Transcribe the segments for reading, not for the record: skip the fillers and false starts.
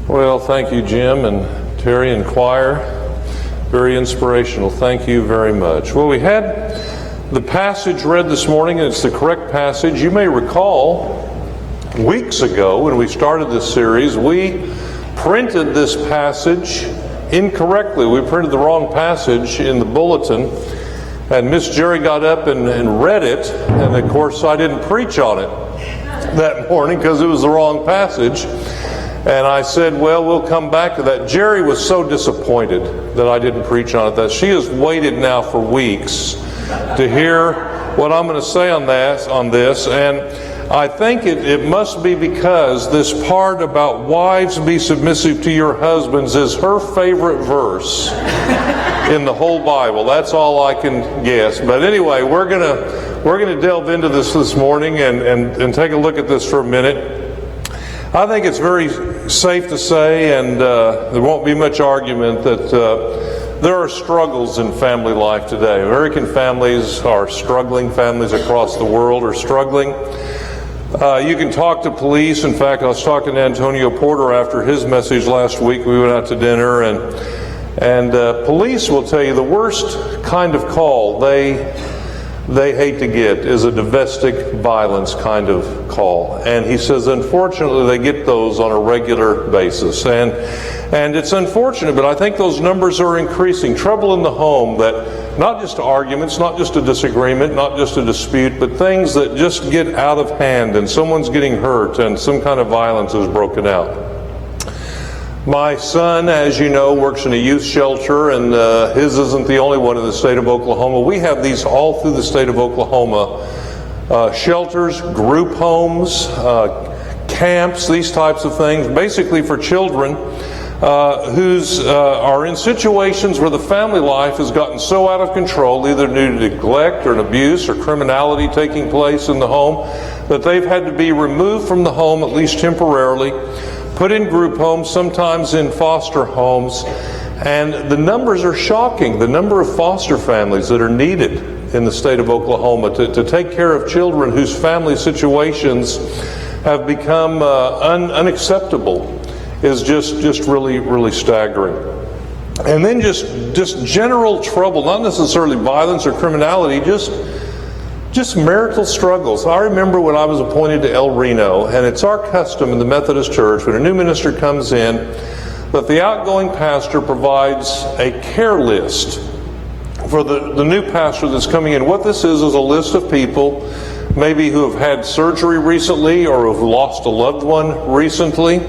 Well, thank you, Jim and Terry and choir. Very inspirational. Thank you very much. Well, we had the passage read this morning, and it's the correct passage. You may recall weeks ago when we started this series, we printed this passage incorrectly. We printed the wrong passage in the bulletin, and Miss Jerry got up and read it, and of course I didn't preach on it that morning because it was the wrong passage. And I said, well, we'll come back to that. Jerry was so disappointed that I didn't preach on it, that she has waited now for weeks to hear what I'm going to say on this. And I think it must be because this part about wives be submissive to your husbands is her favorite verse in the whole Bible. That's all I can guess. But anyway, we're gonna delve into this morning and take a look at this for a minute. I think it's very safe to say, and there won't be much argument, that there are struggles in family life today. American families are struggling. Families across the world are struggling. You can talk to police. In fact, I was talking to Antonio Porter after his message last week. We went out to dinner, and police will tell you the worst kind of call they hate to get is a domestic violence kind of call. And he says, unfortunately, they get those on a regular basis. And it's unfortunate, but I think those numbers are increasing. Trouble in the home, that not just arguments, not just a disagreement, not just a dispute, but things that just get out of hand and someone's getting hurt and some kind of violence is broken out. My son, as you know, works in a youth shelter, and his isn't the only one in the state of Oklahoma. We have these all through the state of Oklahoma. Shelters, group homes, camps, these types of things, basically for children who are in situations where the family life has gotten so out of control, either due to neglect or an abuse or criminality taking place in the home, that they've had to be removed from the home, at least temporarily, put in group homes, sometimes in foster homes. And the numbers are shocking. The number of foster families that are needed in the state of Oklahoma to take care of children whose family situations have become unacceptable is just really, really staggering. And then just general trouble, not necessarily violence or criminality, just marital struggles. I remember when I was appointed to El Reno, and it's our custom in the Methodist Church, when a new minister comes in, that the outgoing pastor provides a care list for the new pastor that's coming in. What this is a list of people maybe who have had surgery recently, or have lost a loved one recently,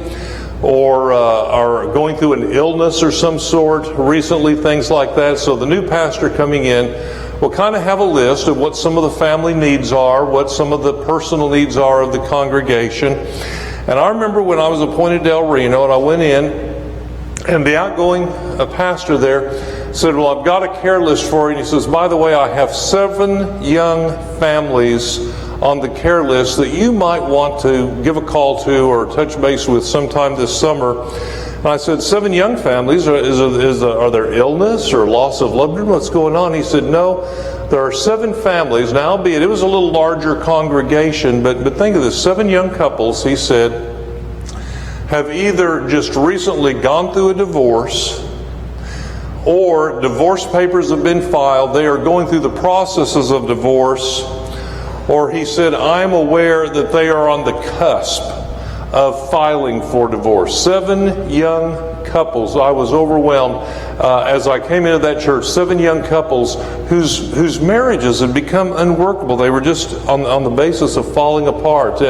or are going through an illness or some sort recently, things like that. So the new pastor coming in will kind of have a list of what some of the family needs are, what some of the personal needs are of the congregation. And I remember when I was appointed to El Reno, and I went in, and the outgoing pastor there said, well, I've got a care list for you. And he says, by the way, I have 7 young families on the care list that you might want to give a call to or touch base with sometime this summer. And I said, 7 young families, are there illness or loss of loved one? What's going on? He said, no, there are 7 families. Now, albeit it was a little larger congregation, but think of this, 7 young couples, he said, have either just recently gone through a divorce, or divorce papers have been filed, they are going through the processes of divorce, or he said, I'm aware that they are on the cusp of filing for divorce. 7 young couples. I was overwhelmed as I came into that church. 7 young couples whose marriages had become unworkable. They were just on the basis of falling apart.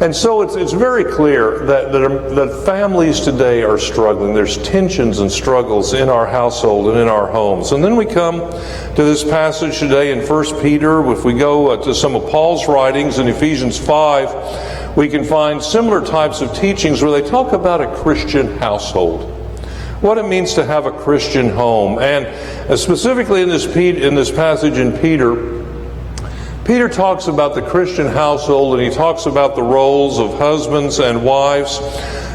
And so it's very clear that families today are struggling. There's tensions and struggles in our household and in our homes. And then we come to this passage today in 1 Peter. If we go to some of Paul's writings in Ephesians 5, we can find similar types of teachings where they talk about a Christian household, what it means to have a Christian home. And specifically in this passage in Peter talks about the Christian household, and he talks about the roles of husbands and wives.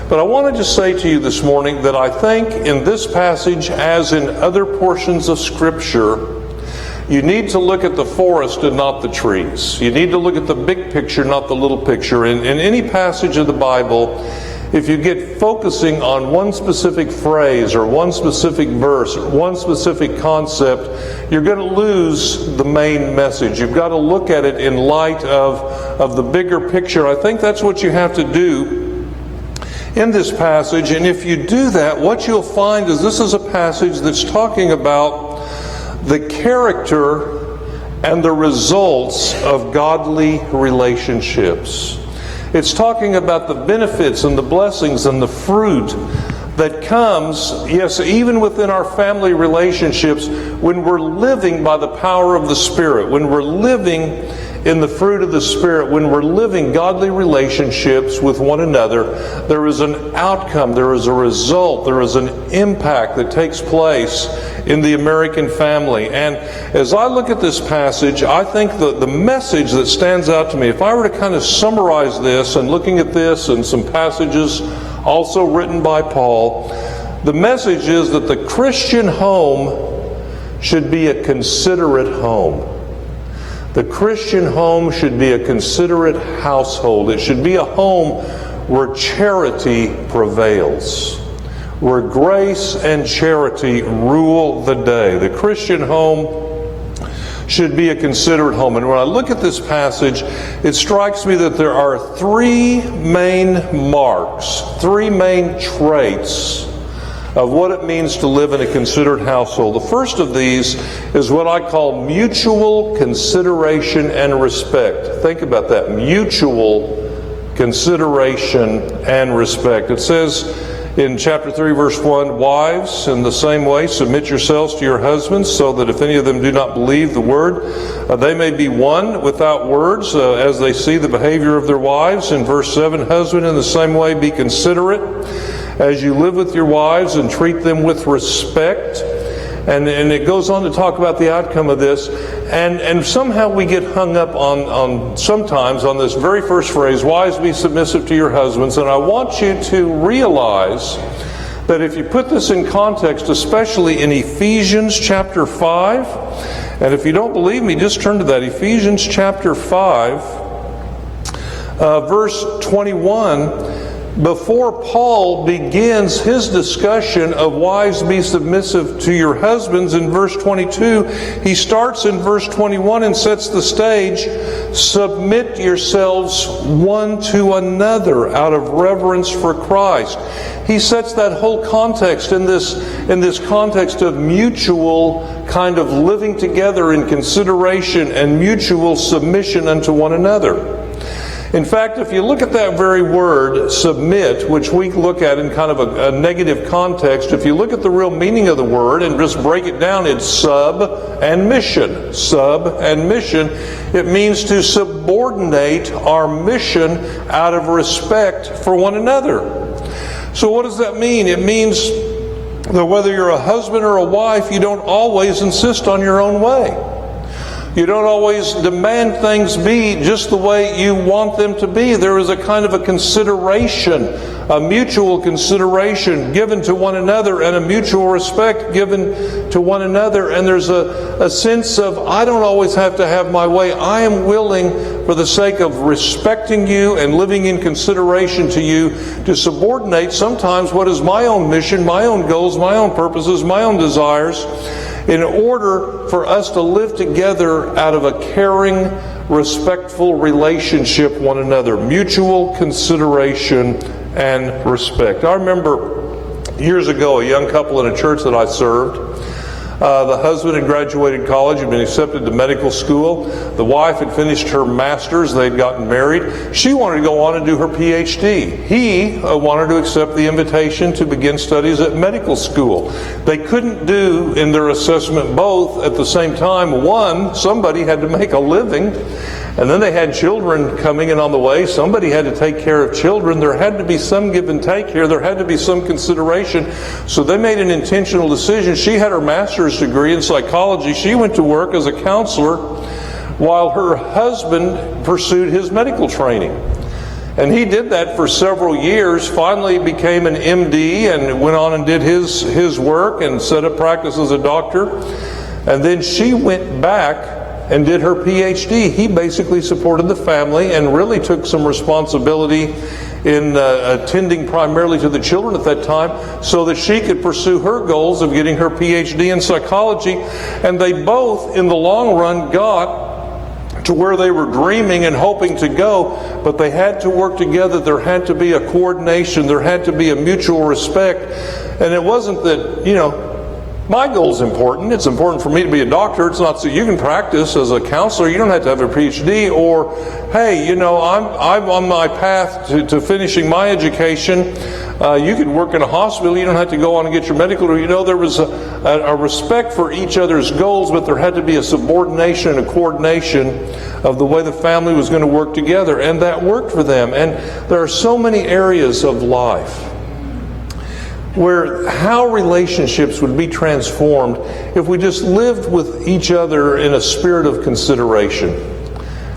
But I want to just say to you this morning that I think in this passage, as in other portions of Scripture, you need to look at the forest and not the trees. You need to look at the big picture, not the little picture. In any passage of the Bible, if you get focusing on one specific phrase or one specific verse or one specific concept, you're going to lose the main message. You've got to look at it in light of the bigger picture. I think that's what you have to do in this passage. And if you do that, what you'll find is this is a passage that's talking about the character and the results of godly relationships. It's talking about the benefits and the blessings and the fruit that comes, yes, even within our family relationships, when we're living by the power of the Spirit, when we're living in the fruit of the Spirit, when we're living godly relationships with one another. There is an outcome, there is a result, there is an impact that takes place in the American family. And as I look at this passage, I think the message that stands out to me, if I were to kind of summarize this and looking at this and some passages also written by Paul, the message is that the Christian home should be a considerate home. The Christian home should be a considerate household. It should be a home where charity prevails, where grace and charity rule the day. The Christian home should be a considerate home. And when I look at this passage, it strikes me that there are three main marks, three main traits of what it means to live in a considerate household. The first of these is what I call mutual consideration and respect. Think about that. Mutual consideration and respect. It says in chapter 3, verse 1, "Wives, in the same way, submit yourselves to your husbands, so that if any of them do not believe the word, they may be won without words, as they see the behavior of their wives." In verse 7, "Husband, in the same way, be considerate as you live with your wives, and treat them with respect." And it goes on to talk about the outcome of this. And somehow we get hung up on sometimes on this very first phrase, "Wives, be submissive to your husbands." And I want you to realize that if you put this in context, especially in Ephesians chapter 5, and if you don't believe me, just turn to that. Ephesians chapter 5, verse 21, before Paul begins his discussion of wives be submissive to your husbands in verse 22, he starts in verse 21 and sets the stage, "Submit yourselves one to another out of reverence for Christ." He sets that whole context in this context of mutual kind of living together in consideration and mutual submission unto one another. In fact, if you look at that very word, submit, which we look at in kind of a negative context, if you look at the real meaning of the word and just break it down, it's sub and mission. Sub and mission. It means to subordinate our mission out of respect for one another. So what does that mean? It means that whether you're a husband or a wife, you don't always insist on your own way. You don't always demand things be just the way you want them to be. There is a kind of a consideration, a mutual consideration given to one another, and a mutual respect given to one another. And there's a sense of, I don't always have to have my way. I am willing, for the sake of respecting you and living in consideration to you, to subordinate sometimes what is my own mission, my own goals, my own purposes, my own desires, in order for us to live together out of a caring, respectful relationship one another. Mutual consideration and respect. I remember years ago a young couple in a church that I served. The husband had graduated college, had been accepted to medical school. The wife had finished her master's. They'd gotten married. She wanted to go on and do her PhD. He wanted to accept the invitation to begin studies at medical school. They couldn't do in their assessment both at the same time. One, somebody had to make a living. And then they had children coming in on the way. Somebody had to take care of children. There had to be some give and take here. There had to be some consideration. So they made an intentional decision. She had her master's degree in psychology. She went to work as a counselor while her husband pursued his medical training. And he did that for several years, finally became an MD and went on and did his work and set up practice as a doctor. And then she went back and did her PhD. He basically supported the family and really took some responsibility in attending primarily to the children at that time so that she could pursue her goals of getting her PhD in psychology. And they both, in the long run, got to where they were dreaming and hoping to go, but they had to work together. There had to be a coordination. There had to be a mutual respect. And it wasn't that, my goal is important. It's important for me to be a doctor. It's not so you can practice as a counselor. You don't have to have a PhD. Or, hey, I'm on my path to finishing my education. You could work in a hospital. You don't have to go on and get your medical degree. There was a respect for each other's goals, but there had to be a subordination and a coordination of the way the family was going to work together. And that worked for them. And there are so many areas of life where how relationships would be transformed if we just lived with each other in a spirit of consideration.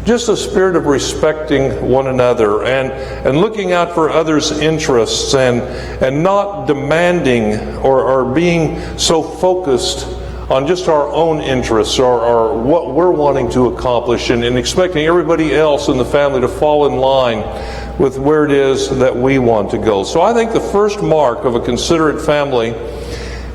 Just a spirit of respecting one another and looking out for others' interests and not demanding or being so focused on just our own interests or what we're wanting to accomplish and expecting everybody else in the family to fall in line with where it is that we want to go. So I think the first mark of a considerate family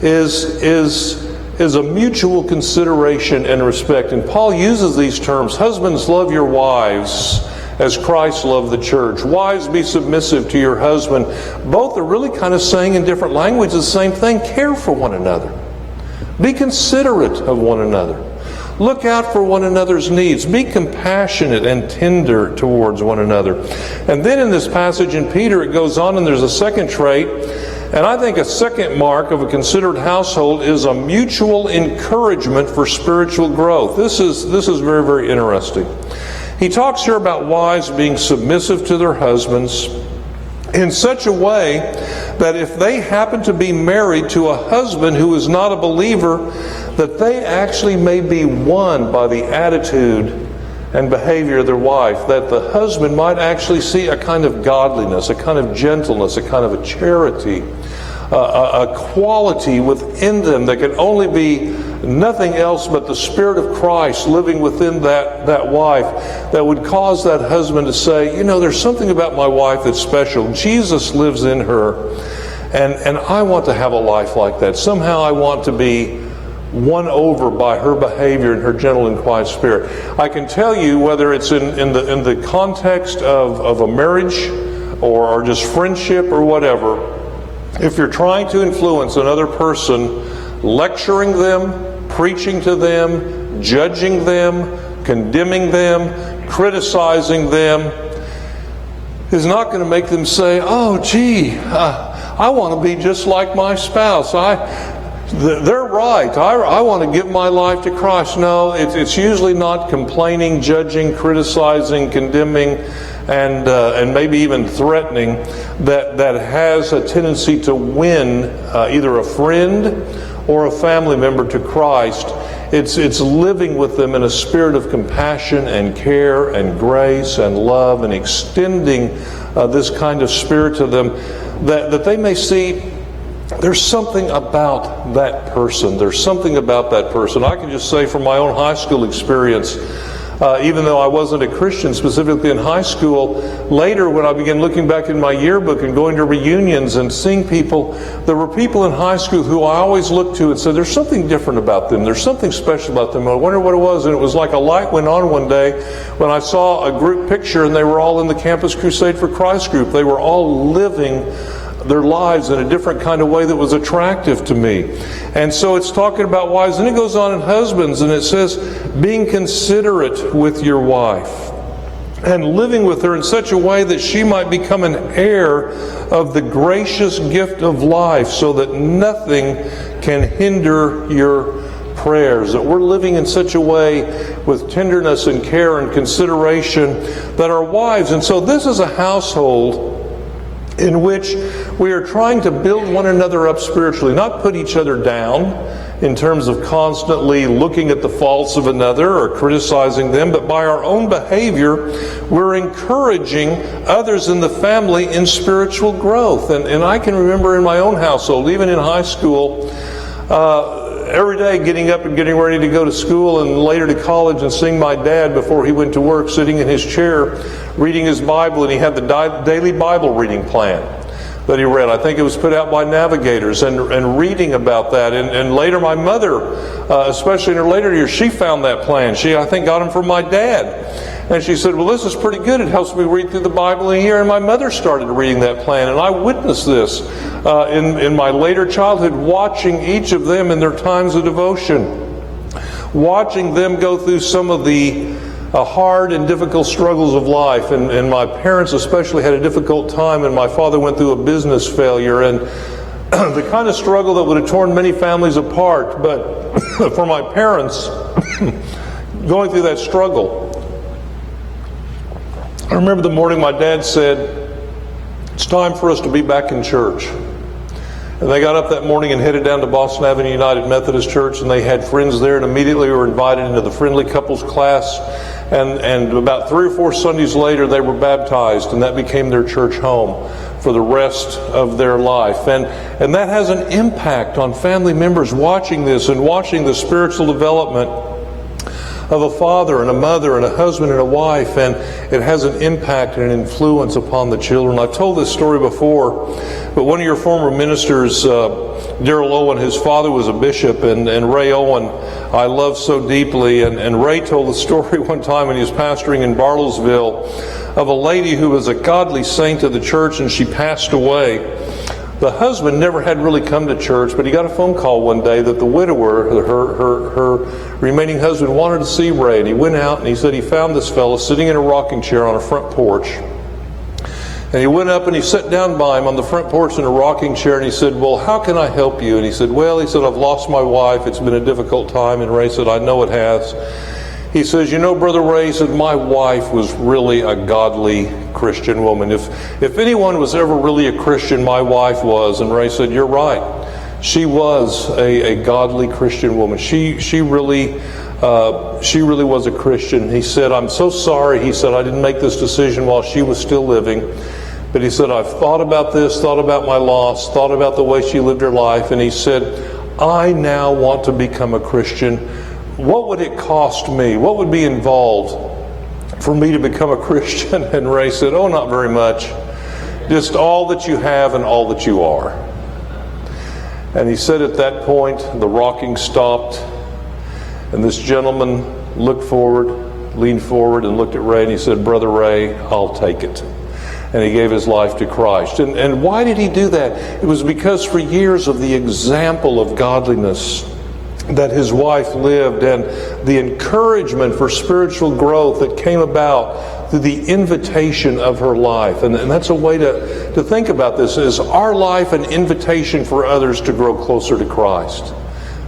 is a mutual consideration and respect. And Paul uses these terms. Husbands, love your wives as Christ loved the church. Wives, be submissive to your husband. Both are really kind of saying in different languages the same thing. Care for one another. Be considerate of one another. Look out for one another's needs. Be compassionate and tender towards one another. And then in this passage in Peter, it goes on and there's a second trait. And I think a second mark of a considerate household is a mutual encouragement for spiritual growth. This is very, very interesting. He talks here about wives being submissive to their husbands in such a way that if they happen to be married to a husband who is not a believer, that they actually may be won by the attitude and behavior of their wife, that the husband might actually see a kind of godliness, a kind of gentleness, a kind of a charity, a quality within them that can only be nothing else but the Spirit of Christ living within that wife that would cause that husband to say, there's something about my wife that's special. Jesus lives in her, and I want to have a life like that. Somehow I want to be won over by her behavior and her gentle and quiet spirit. I can tell you, whether it's in the context of a marriage or just friendship or whatever, if you're trying to influence another person, lecturing them, preaching to them, judging them, condemning them, criticizing them, is not going to make them say, oh, gee, I want to be just like my spouse. They're right. I want to give my life to Christ. No, it's usually not complaining, judging, criticizing, condemning, and maybe even threatening that has a tendency to win either a friend or a family member to Christ. It's living with them in a spirit of compassion and care and grace and love and extending this kind of spirit to them that they may see there's something about that person. There's something about that person. I can just say from my own high school experience, even though I wasn't a Christian specifically in high school, later when I began looking back in my yearbook and going to reunions and seeing people, there were people in high school who I always looked to and said, there's something different about them. There's something special about them. I wonder what it was. And it was like a light went on one day when I saw a group picture and they were all in the Campus Crusade for Christ group. They were all living their lives in a different kind of way that was attractive to me. And so it's talking about wives. And it goes on in husbands, and it says, being considerate with your wife and living with her in such a way that she might become an heir of the gracious gift of life, so that nothing can hinder your prayers. That we're living in such a way with tenderness and care and consideration that our wives, and so this is a household in which we are trying to build one another up spiritually, not put each other down in terms of constantly looking at the faults of another or criticizing them, but by our own behavior, we're encouraging others in the family in spiritual growth. And I can remember in my own household, even in high school, every day getting up and getting ready to go to school and later to college, and seeing my dad before he went to work sitting in his chair reading his Bible, and he had the daily Bible reading plan that he read. I think it was put out by Navigators, and reading about that. And later my mother, especially in her later years, she found that plan. She, I think, got him from my dad. And she said, well, this is pretty good. It helps me read through the Bible in a year. And my mother started reading that plan. And I witnessed this in my later childhood, watching each of them in their times of devotion. Watching them go through some of the hard and difficult struggles of life. And my parents especially had a difficult time. And my father went through a business failure. And the kind of struggle that would have torn many families apart. But for my parents, going through that struggle, I remember the morning my dad said, it's time for us to be back in church. And they got up that morning and headed down to Boston Avenue United Methodist Church, and they had friends there, and immediately were invited into the friendly couples class. And about 3 or 4 Sundays later, they were baptized, and that became their church home for the rest of their life. And that has an impact on family members watching this and watching the spiritual development of a father and a mother and a husband and a wife, and it has an impact and an influence upon the children. I've told this story before, but one of your former ministers, Darrell Owen, his father was a bishop, and Ray Owen I love so deeply, and Ray told the story one time when he was pastoring in Bartlesville of a lady who was a godly saint of the church, and she passed away. The husband never had really come to church, but he got a phone call one day that the widower, her remaining husband, wanted to see Ray. And he went out and he said he found this fellow sitting in a rocking chair on a front porch. And he went up and he sat down by him on the front porch in a rocking chair, and he said, well, how can I help you? And he said, well, I've lost my wife. It's been a difficult time. And Ray said, I know it has. He says, you know, Brother Ray, said, my wife was really a godly Christian woman. If anyone was ever really a Christian, my wife was. And Ray said, you're right. She was a godly Christian woman. She really was a Christian. He said, I'm so sorry. He said, I didn't make this decision while she was still living. But he said, I've thought about this, thought about my loss, thought about the way she lived her life. And he said, I now want to become a Christian. What would it cost me? What would be involved for me to become a Christian? And Ray said, oh, not very much. Just all that you have and all that you are. And he said at that point, the rocking stopped, and this gentleman leaned forward and looked at Ray, and he said, Brother Ray, I'll take it. And he gave his life to Christ. And why did he do that? It was because for years of the example of godliness that his wife lived, and the encouragement for spiritual growth that came about through the invitation of her life. And that's a way to think about this. Is our life an invitation for others to grow closer to Christ?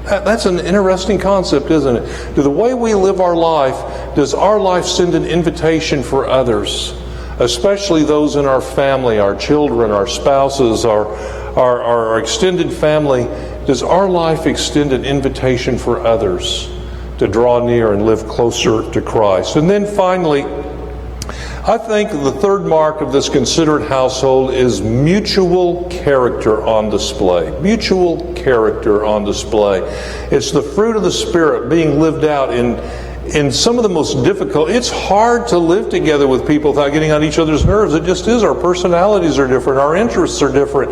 That's an interesting concept, isn't it? Do the way we live our life, does our life send an invitation for others? Especially those in our family, our children, our spouses, our extended family. Does our life extend an invitation for others to draw near and live closer to Christ? And then finally, I think the third mark of this considerate household is mutual character on display. Mutual character on display. It's the fruit of the Spirit being lived out in some of the most difficult. It's hard to live together with people without getting on each other's nerves. It just is. Our personalities are different. Our interests are different.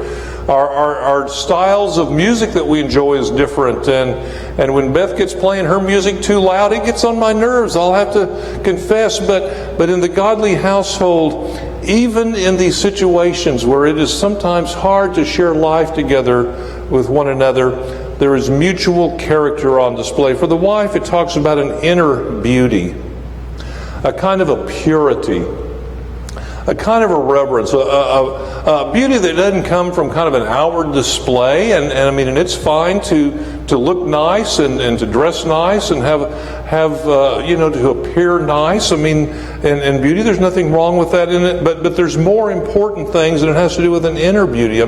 Our styles of music that we enjoy is different. And when Beth gets playing her music too loud, it gets on my nerves. I'll have to confess. But in the godly household, even in these situations where it is sometimes hard to share life together with one another, there is mutual character on display. For the wife, it talks about an inner beauty, a kind of a purity, a kind of a reverence, a beauty that doesn't come from kind of an outward display. And it's fine to look nice and to dress nice and have to appear nice. And beauty, there's nothing wrong with that in it. But there's more important things, and it has to do with an inner beauty.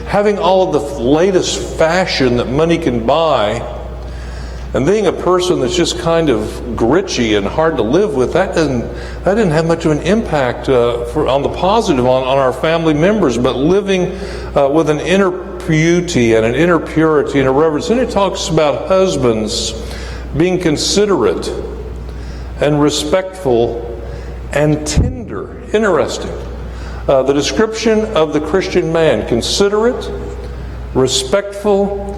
Having all of the latest fashion that money can buy And being a person that's just kind of gritchy and hard to live with, that didn't have much of an impact on the positive on our family members. But living with an inner beauty and an inner purity and a reverence. And it talks about husbands being considerate and respectful and tender. Interesting. The description of the Christian man: considerate, respectful,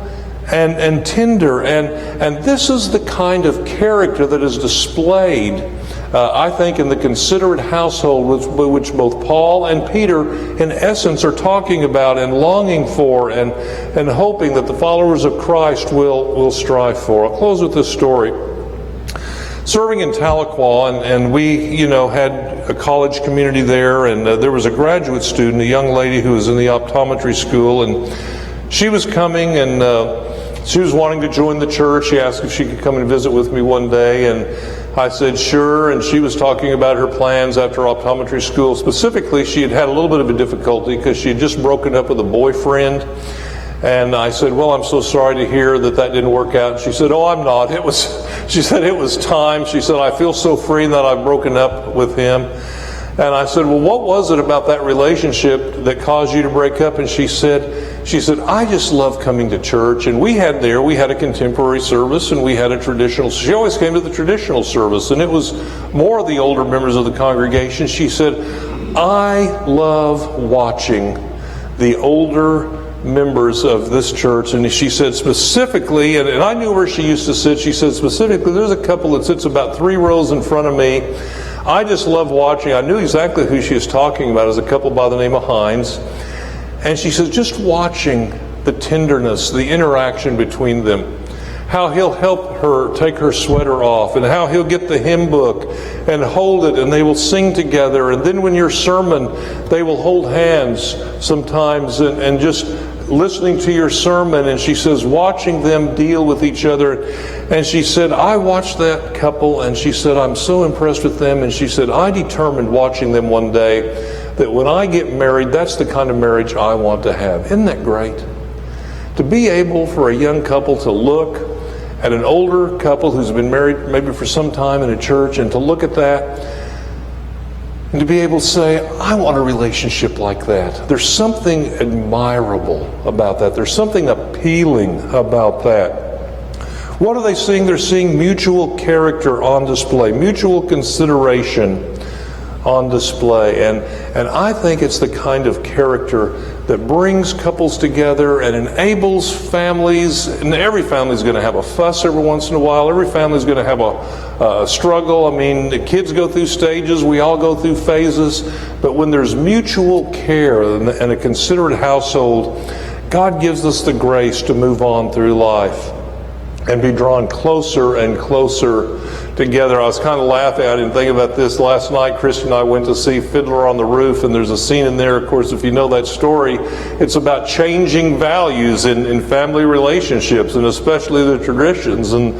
and tender, and this is the kind of character that is displayed, I think, in the Considerate Household, which both Paul and Peter, in essence, are talking about and longing for, and hoping that the followers of Christ will strive for. I'll close with this story. Serving in Tahlequah, and we, had a college community there, and there was a graduate student, a young lady who was in the optometry school, and she was coming, and she was wanting to join the church. She asked if she could come and visit with me one day, and I said sure. And she was talking about her plans after optometry school. Specifically, she had a little bit of a difficulty because she had just broken up with a boyfriend. And I said, well, I'm so sorry to hear that didn't work out. And she said, oh, I'm not. She said, it was time. She said, I feel so free that I've broken up with him. And I said, well, what was it about that relationship that caused you to break up? And she said, I just love coming to church. And we had a contemporary service, and we had a traditional. She always came to the traditional service, and it was more of the older members of the congregation. She said, I love watching the older members of this church. And she said specifically, and I knew where she used to sit, she said specifically, there's a couple that sits about 3 rows in front of me. I just love watching. I knew exactly who she was talking about. It was a couple by the name of Hines. And she says, just watching the tenderness, the interaction between them, how he'll help her take her sweater off, and how he'll get the hymn book and hold it, and they will sing together. And then when your sermon, they will hold hands sometimes and just listening to your sermon. And she says, watching them deal with each other. And she said, I watched that couple, and she said, I'm so impressed with them. And she said, I determined watching them one day that when I get married, that's the kind of marriage I want to have. Isn't that great? To be able for a young couple to look at an older couple who's been married maybe for some time in a church, and to look at that and to be able to say, I want a relationship like that. There's something admirable about that. There's something appealing about that. What are they seeing? They're seeing mutual character on display, mutual consideration on display. And I think it's the kind of character that brings couples together and enables families. And every family is going to have a fuss every once in a while. Every family is going to have a struggle. I mean, the kids go through stages. We all go through phases. But when there's mutual care and a considerate household, God gives us the grace to move on through life and be drawn closer and closer together. I was kind of laughing. I didn't think about this last night. Christy and I went to see Fiddler on the Roof, and there's a scene in there, of course, if you know that story, it's about changing values in family relationships, and especially the traditions. And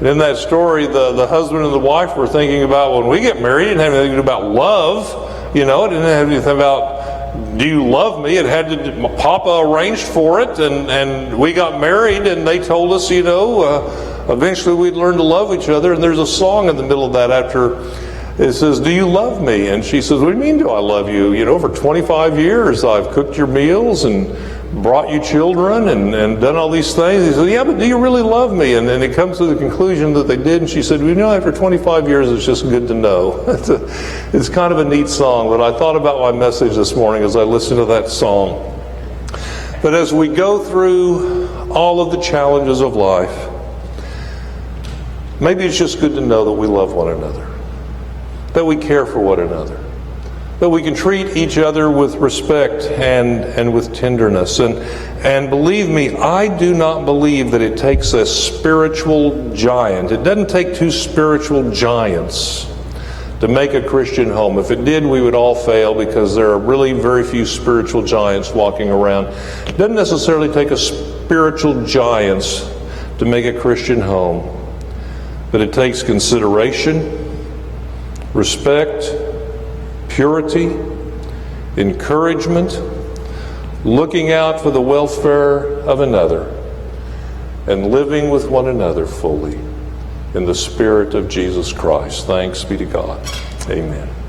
in that story, the husband and the wife were thinking about, when we get married, it didn't have anything to do about love. It didn't have anything about, do you love me? It had to, Papa arranged for it, and we got married, and they told us, eventually we'd learn to love each other. And there's a song in the middle of that after it says, do you love me? And she says, what do you mean, do I love you? For 25 years I've cooked your meals and brought you children and done all these things. He said, yeah, but do you really love me? And then it comes to the conclusion that they did. And she said, after 25 years, it's just good to know. It's kind of a neat song, but I thought about my message this morning as I listened to that song. But as we go through all of the challenges of life, maybe it's just good to know that we love one another, that we care for one another, that we can treat each other with respect and with tenderness. And believe me, I do not believe that it takes a spiritual giant. It doesn't take 2 spiritual giants to make a Christian home. If it did, we would all fail, because there are really very few spiritual giants walking around. It doesn't necessarily take a spiritual giants to make a Christian home. But it takes consideration, respect, purity, encouragement, looking out for the welfare of another, and living with one another fully in the Spirit of Jesus Christ. Thanks be to God. Amen.